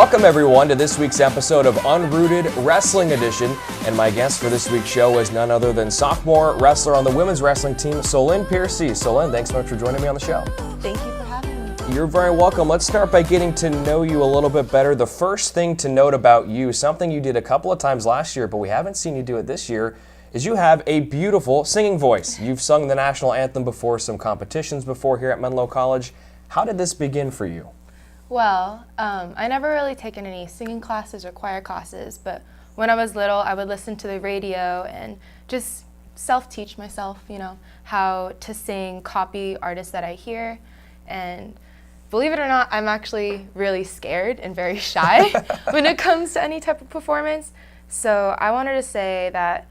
Welcome everyone to this week's episode of Unrooted Wrestling Edition, and my guest for this week's show is none other than sophomore wrestler on the women's wrestling team, Solin Piearcy. Solin, thanks so much for joining me on the show. Thank you for having me. You're very welcome. Let's start by getting to know you a little bit better. The first thing to note about you, something you did a couple of times last year, but we haven't seen you do it this year, is you have a beautiful singing voice. You've sung the national anthem before some competitions before here at Menlo College. How did this begin for you? Well, I never really taken any singing classes or choir classes, but when I was little, I would listen to the radio and just self-teach myself, how to sing, copy artists that I hear. And believe it or not, I'm actually really scared and very shy when it comes to any type of performance. So I wanted to say that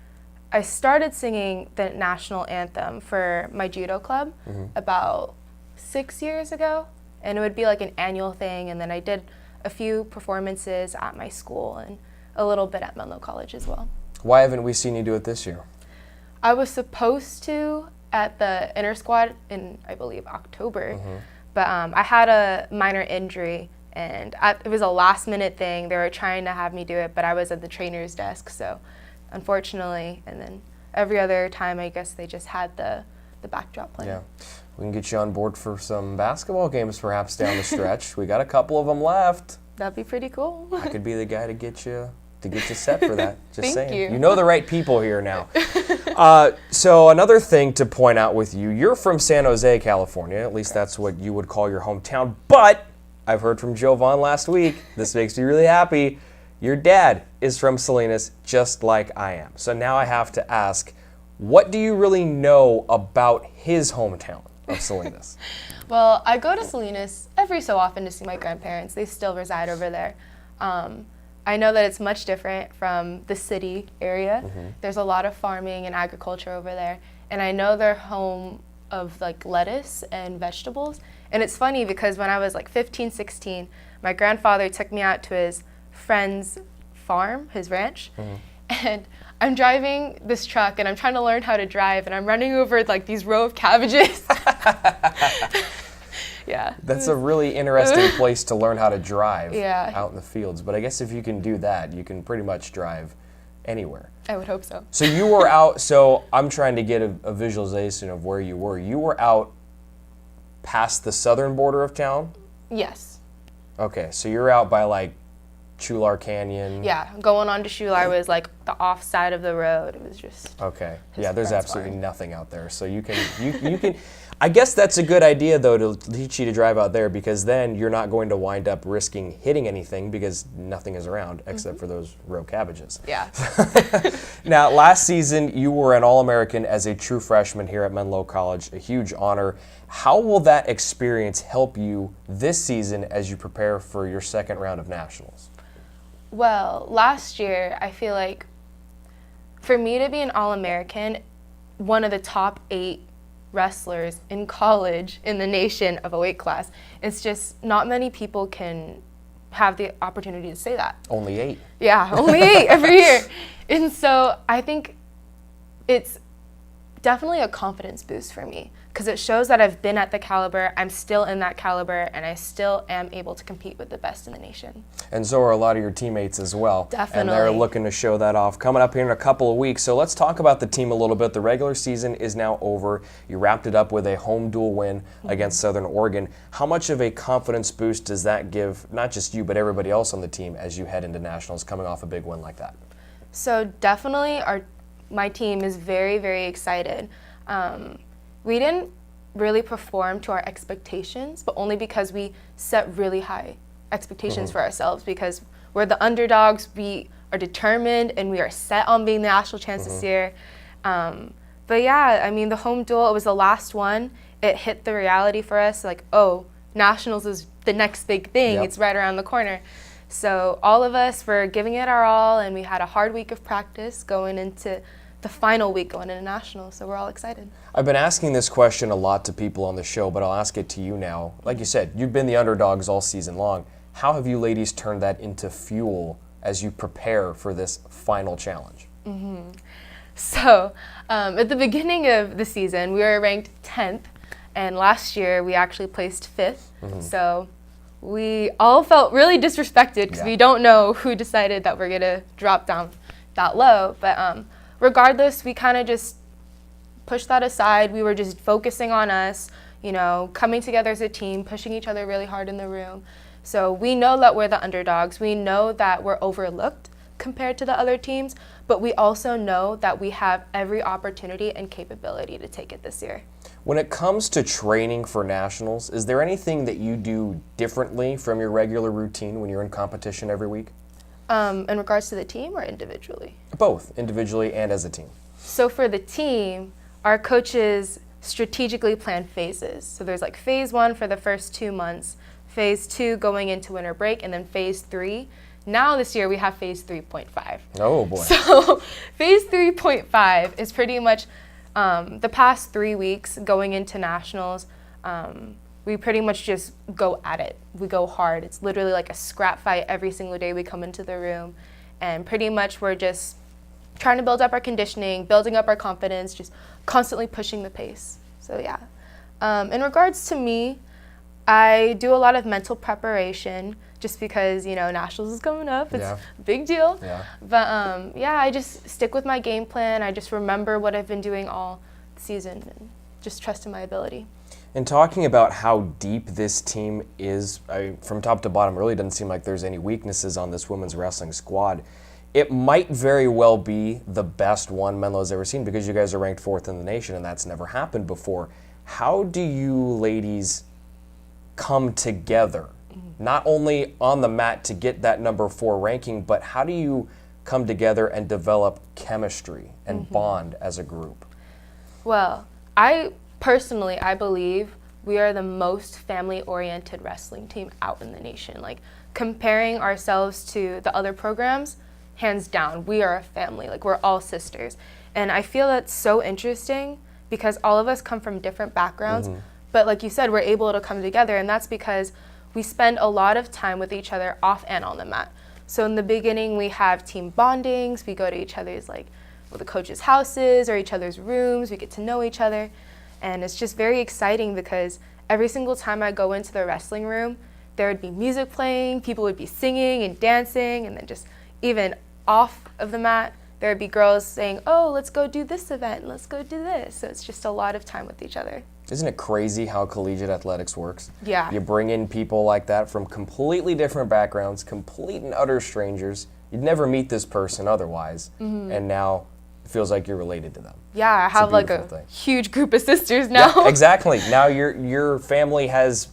I started singing the national anthem for my judo club about 6 years ago. And it would be like an annual thing, and then I did a few performances at my school and a little bit at Menlo College as well. Why haven't we seen you do it this year? I was supposed to at the inter squad in, I believe, October, but I had a minor injury, and it was a last minute thing. They were trying to have me do it, but I was at the trainer's desk, so unfortunately, and then every other time I guess they just had the backdrop playing. Yeah. We can get you on board for some basketball games perhaps down the stretch. We got a couple of them left. That'd be pretty cool. I could be the guy to get you set for that. Just Thank saying. you. You know the right people here now. So another thing to point out with you, you're from San Jose, California. At least that's what you would call your hometown. But I've heard from Jovan last week. This makes me really happy. Your dad is from Salinas, just like I am. So now I have to ask, what do you really know about his hometown of Salinas? Well, I go to Salinas every so often to see my grandparents. They still reside over there. I know that it's much different from the city area. There's a lot of farming and agriculture over there. And I know they're home of like lettuce and vegetables. And it's funny because when I was like 15, 16, my grandfather took me out to his friend's farm, his ranch. And I'm driving this truck and I'm trying to learn how to drive and I'm running over like these row of cabbages. Yeah. That's a really interesting place to learn how to drive Yeah. out in the fields. But I guess if you can do that, you can pretty much drive anywhere. I would hope so. So you were out, so I'm trying to get a visualization of where you were. You were out past the southern border of town? Yes. Okay, so you're out by like Chular Canyon. Yeah, going on to Shular was like the off side of the road. It was just Okay. his Yeah, there's friend's absolutely farm. nothing out there. So you can I guess that's a good idea though to teach you to drive out there, because then you're not going to wind up risking hitting anything because nothing is around except for those row cabbages. Yeah. Now, last season you were an All-American as a true freshman here at Menlo College, a huge honor. How will that experience help you this season as you prepare for your second round of nationals? Well, last year, I feel like for me to be an All-American, one of the top 8 wrestlers in college in the nation of a weight class, it's just not many people can have the opportunity to say that. Only 8. Yeah, only 8 every year. And so I think it's definitely a confidence boost for me because it shows that I've been at the caliber, I'm still in that caliber, and I still am able to compete with the best in the nation. And so are a lot of your teammates as well. Definitely. And they're looking to show that off coming up here in a couple of weeks. So let's talk about the team a little bit. The regular season is now over. You wrapped it up with a home duel win against Southern Oregon. How much of a confidence boost does that give, not just you, but everybody else on the team as you head into nationals coming off a big win like that? So definitely my team is very, very excited. We didn't really perform to our expectations, but only because we set really high expectations for ourselves because we're the underdogs, we are determined, and we are set on being the national champs this year. But yeah, I mean, the home duel, it was the last one. It hit the reality for us, like, oh, nationals is the next big thing. Yep. It's right around the corner. So all of us were giving it our all, and we had a hard week of practice going into the final week going into nationals, so we're all excited. I've been asking this question a lot to people on the show, but I'll ask it to you now. Like you said, you've been the underdogs all season long. How have you ladies turned that into fuel as you prepare for this final challenge? So at the beginning of the season, we were ranked 10th, and last year we actually placed 5th. So we all felt really disrespected because we don't know who decided that we're going to drop down that low. But regardless, we kind of just pushed that aside. We were just focusing on us, you know, coming together as a team, pushing each other really hard in the room. So we know that we're the underdogs. We know that we're overlooked compared to the other teams, but we also know that we have every opportunity and capability to take it this year. When it comes to training for nationals, is there anything that you do differently from your regular routine when you're in competition every week? In regards to the team or individually? Both, individually and as a team. So for the team, our coaches strategically plan phases. So there's like phase 1 for the first 2 months, phase 2 going into winter break, and then phase 3. Now this year we have phase 3.5. Oh boy. So phase 3.5 is pretty much the past 3 weeks going into nationals. We pretty much just go at it. We go hard. It's literally like a scrap fight every single day we come into the room. And pretty much we're just trying to build up our conditioning, building up our confidence, just constantly pushing the pace. So yeah. In regards to me, I do a lot of mental preparation just because, you know, nationals is coming up. It's a big deal. Yeah. But yeah, I just stick with my game plan. I just remember what I've been doing all season and just trust in my ability. And talking about how deep this team is, from top to bottom, really doesn't seem like there's any weaknesses on this women's wrestling squad. It might very well be the best one Menlo's ever seen because you guys are ranked 4th in the nation and that's never happened before. How do you ladies come together, not only on the mat to get that number 4 ranking, but how do you come together and develop chemistry and bond as a group? Well, I believe we are the most family-oriented wrestling team out in the nation. Like, comparing ourselves to the other programs, hands down, we are a family. Like, we're all sisters. And I feel that's so interesting because all of us come from different backgrounds. But like you said, we're able to come together, and that's because we spend a lot of time with each other off and on the mat. So in the beginning, we have team bondings. We go to each other's, like, well, the coaches' houses or each other's rooms. We get to know each other. And it's just very exciting because every single time I go into the wrestling room, there would be music playing, people would be singing and dancing, and then just even off of the mat, there would be girls saying, oh, let's go do this event, and let's go do this. So it's just a lot of time with each other. Isn't it crazy how collegiate athletics works? Yeah. You bring in people like that from completely different backgrounds, complete and utter strangers. You'd never meet this person otherwise, and now it feels like you're related to them. Yeah, I have like a huge group of sisters now. Yeah, exactly. Now your family has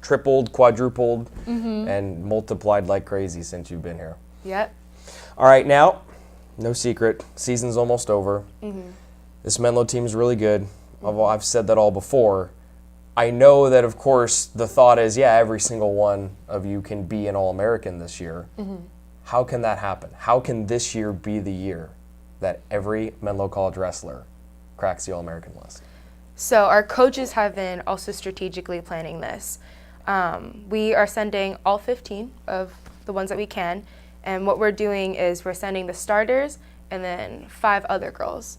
tripled, quadrupled, and multiplied like crazy since you've been here. Yep. All right, now, no secret, season's almost over. This Menlo team's really good. I've said that all before. I know that, of course, the thought is, yeah, every single one of you can be an All-American this year. How can that happen? How can this year be the year that every Menlo College wrestler cracks the All-American list? So our coaches have been also strategically planning this. We are sending all 15 of the ones that we can, and what we're doing is we're sending the starters and then 5 other girls.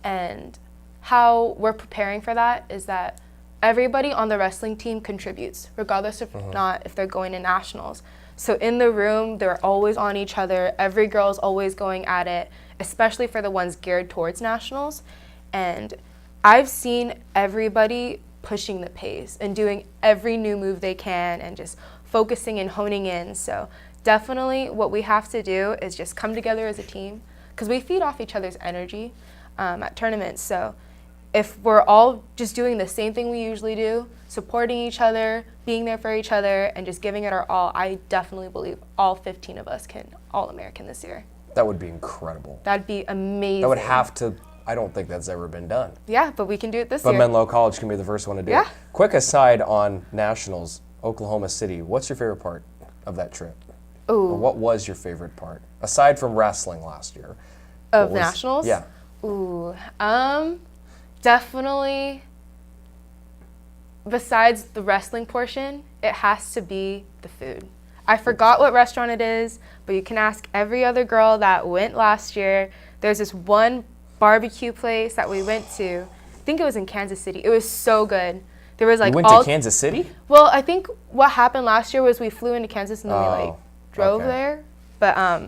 And how we're preparing for that is that everybody on the wrestling team contributes, regardless of not if they're going to nationals. So in the room, they're always on each other. Every girl's always going at it, especially for the ones geared towards nationals. And I've seen everybody pushing the pace and doing every new move they can and just focusing and honing in. So definitely what we have to do is just come together as a team because we feed off each other's energy at tournaments. So if we're all just doing the same thing we usually do, supporting each other, being there for each other, and just giving it our all, I definitely believe all 15 of us can All-American this year. That would be incredible. That'd be amazing. That would have to, I don't think that's ever been done. Yeah, but we can do it this year. But Menlo College can be the first one to do it. Quick aside on nationals, Oklahoma City, what's your favorite part of that trip? Ooh. Or what was your favorite part, aside from wrestling last year? Of nationals? Yeah. Ooh, definitely, besides the wrestling portion, it has to be the food. I forgot what restaurant it is, but you can ask every other girl that went last year. There's this one barbecue place that we went to. I think it was in Kansas City. It was so good. there was like you went to Kansas City? Well, I think what happened last year was we flew into Kansas and then we like drove okay. there. But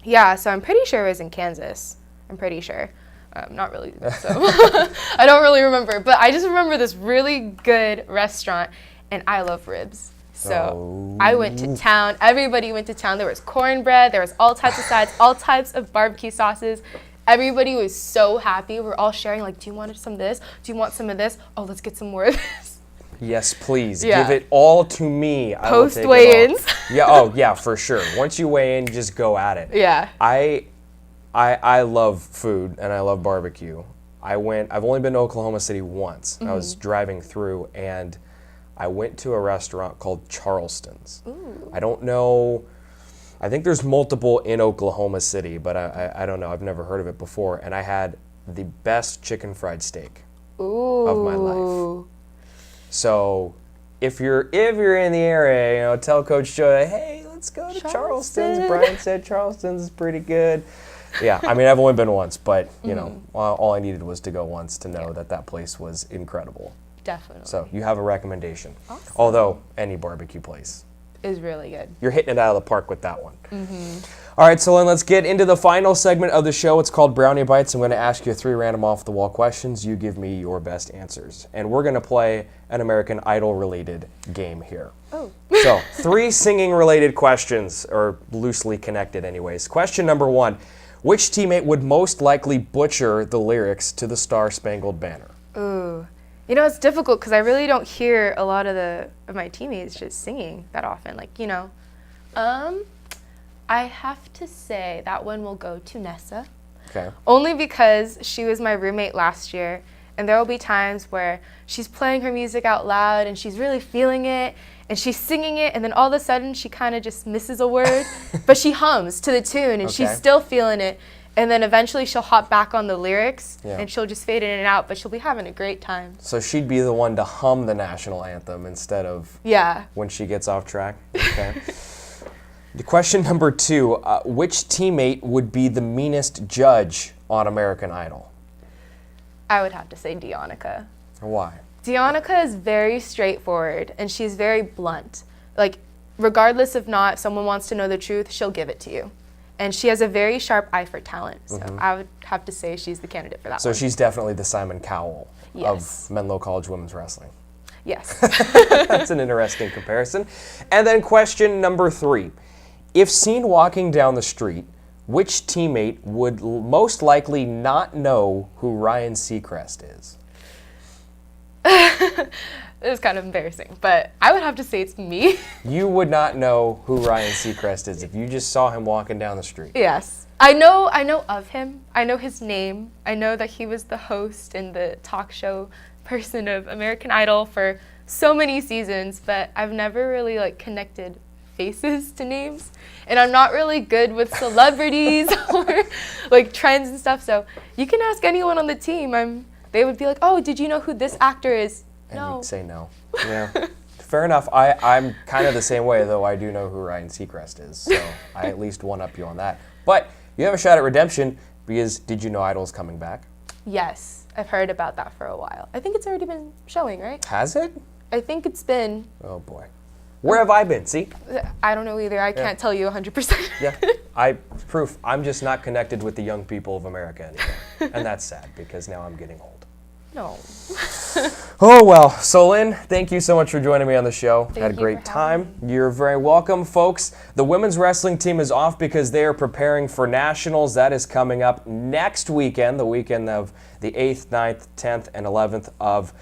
yeah, so I'm pretty sure it was in Kansas. I'm pretty sure. Not really, so I don't really remember. But I just remember this really good restaurant, and I love ribs. So I went to town. Everybody went to town. There was cornbread. There was all types of sides, all types of barbecue sauces. Everybody was so happy. We're all sharing, like, do you want some of this? Do you want some of this? Oh, let's get some more of this. Yes, please. Yeah. Give it all to me. Post weigh-ins. Yeah. Oh, yeah, for sure. Once you weigh in, just go at it. Yeah. I love food and I love barbecue. I've only been to Oklahoma City once. I was driving through and I went to a restaurant called Charleston's. Ooh. I don't know. I think there's multiple in Oklahoma City, but I don't know. I've never heard of it before. And I had the best chicken fried steak of my life. So if you're in the area, tell Coach Joy, hey, let's go to Charleston's. Brian said Charleston's is pretty good. Yeah, I mean, I've only been once, but, all I needed was to go once to know that place was incredible. Definitely. So you have a recommendation. Awesome. Although any barbecue place is really good. You're hitting it out of the park with that one. All right, Solin, let's get into the final segment of the show. It's called Brownie Bites. I'm going to ask you 3 random off-the-wall questions. You give me your best answers. And we're going to play an American Idol-related game here. Oh. So 3 singing-related questions, or loosely connected anyways. Question number 1. Which teammate would most likely butcher the lyrics to the Star-Spangled Banner? Ooh. It's difficult because I really don't hear a lot of my teammates just singing that often. I have to say that one will go to Nessa. Okay. Only because she was my roommate last year, and there will be times where she's playing her music out loud and she's really feeling it, and she's singing it, and then all of a sudden she kind of just misses a word, but she hums to the tune, and she's still feeling it. And then eventually she'll hop back on the lyrics, and she'll just fade in and out, but she'll be having a great time. So she'd be the one to hum the national anthem instead of when she gets off track? Okay. Question number 2, which teammate would be the meanest judge on American Idol? I would have to say Deonica. Why? Deonica is very straightforward, and she's very blunt. Like, regardless if someone wants to know the truth, she'll give it to you. And she has a very sharp eye for talent, so I would have to say she's the candidate for that one. So she's definitely the Simon Cowell of Menlo College women's wrestling. Yes. That's an interesting comparison. And then question number 3. If seen walking down the street, which teammate would most likely not know who Ryan Seacrest is? It's kind of embarrassing, but I would have to say it's me. You would not know who Ryan Seacrest is if you just saw him walking down the street. Yes. I know of him. I know his name. I know that he was the host and the talk show person of American Idol for so many seasons, but I've never really connected faces to names. And I'm not really good with celebrities or trends and stuff, so you can ask anyone on the team. They would be like, oh, did you know who this actor is? And no. you'd say no. Yeah. Fair enough. I'm kind of the same way, though I do know who Ryan Seacrest is, so I at least one-up you on that. But you have a shot at redemption because did you know Idol's coming back? Yes, I've heard about that for a while. I think it's already been showing, right? Has it? I think it's been. Oh, boy. Where have I been? See? I don't know either. I can't tell you 100%. Yeah. Proof. I'm just not connected with the young people of America anymore. And that's sad because now I'm getting old. No. Oh, well. Solin, thank you so much for joining me on the show. Had a great time. You're very welcome, folks. The women's wrestling team is off because they are preparing for nationals. That is coming up next weekend, the weekend of the 8th, 9th, 10th, and 11th of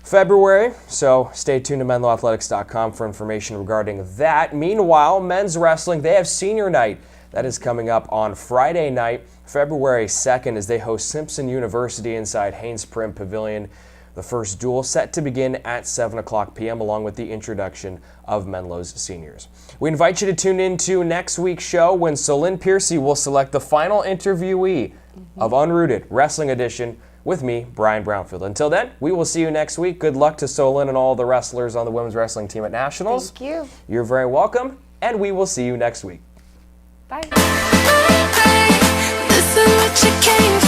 February. So stay tuned to menloathletics.com for information regarding that. Meanwhile, men's wrestling, they have senior night. That is coming up on Friday night, February 2nd, as they host Simpson University inside Haynes Prim Pavilion. The first duel set to begin at 7 o'clock p.m. along with the introduction of Menlo's seniors. We invite you to tune in to next week's show when Solin Piearcy will select the final interviewee of Unrooted Wrestling Edition with me, Brian Brownfield. Until then, we will see you next week. Good luck to Solin and all the wrestlers on the women's wrestling team at Nationals. Thank you. You're very welcome, and we will see you next week. Bye. This is what you came for.